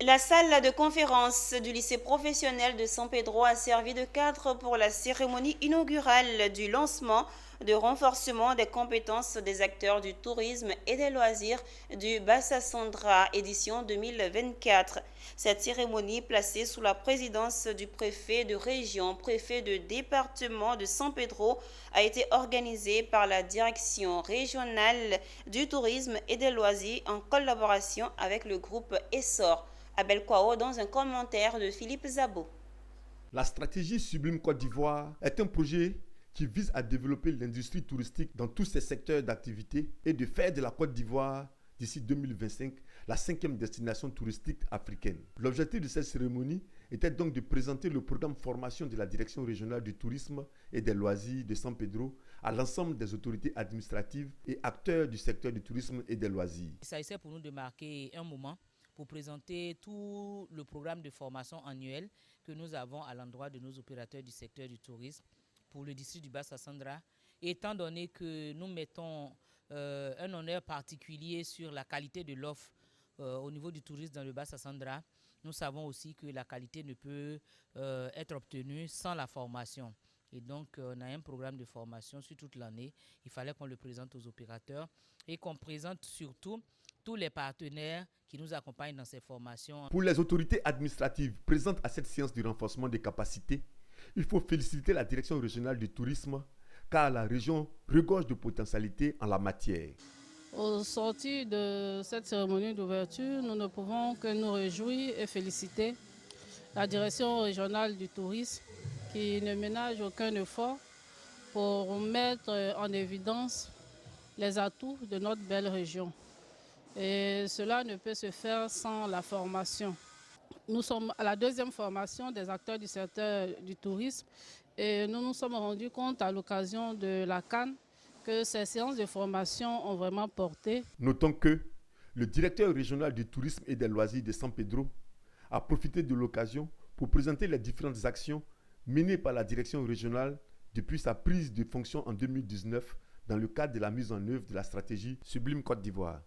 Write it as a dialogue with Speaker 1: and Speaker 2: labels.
Speaker 1: La salle de conférence du lycée professionnel de San Pedro a servi de cadre pour la cérémonie inaugurale du lancement de renforcement des compétences des acteurs du tourisme et des loisirs du Bassa Sandra édition 2024. Cette cérémonie, placée sous la présidence du préfet de région, préfet de département de San Pedro, a été organisée par la direction régionale du tourisme et des loisirs en collaboration avec le groupe Essor. Abel Kwao dans un commentaire de Philippe Zabo.
Speaker 2: La stratégie Sublime Côte d'Ivoire est un projet qui vise à développer l'industrie touristique dans tous ses secteurs d'activité et de faire de la Côte d'Ivoire, d'ici 2025, la 5e destination touristique africaine. L'objectif de cette cérémonie était donc de présenter le programme formation de la Direction régionale du tourisme et des loisirs de San Pedro à l'ensemble des autorités administratives et acteurs du secteur du tourisme et des loisirs.
Speaker 3: Il s'agissait pour nous de marquer un moment pour présenter tout le programme de formation annuel que nous avons à l'endroit de nos opérateurs du secteur du tourisme pour le district du Bassa Sandra. Étant donné que nous mettons un honneur particulier sur la qualité de l'offre au niveau du tourisme dans le Bassa Sandra, nous savons aussi que la qualité ne peut être obtenue sans la formation. Et donc, on a un programme de formation sur toute l'année. Il fallait qu'on le présente aux opérateurs et qu'on présente surtout tous les partenaires qui nous accompagnent dans ces formations.
Speaker 2: Pour les autorités administratives présentes à cette séance de renforcement des capacités, il faut féliciter la Direction régionale du tourisme car la région regorge de potentialités en la matière.
Speaker 4: Au sortir de cette cérémonie d'ouverture, nous ne pouvons que nous réjouir et féliciter la Direction régionale du tourisme qui ne ménage aucun effort pour mettre en évidence les atouts de notre belle région. Et cela ne peut se faire sans la formation. Nous sommes à la 2e formation des acteurs du secteur du tourisme et nous nous sommes rendus compte à l'occasion de la CAN que ces séances de formation ont vraiment porté.
Speaker 2: Notons que le directeur régional du tourisme et des loisirs de San Pedro a profité de l'occasion pour présenter les différentes actions menées par la direction régionale depuis sa prise de fonction en 2019 dans le cadre de la mise en œuvre de la stratégie Sublime Côte d'Ivoire.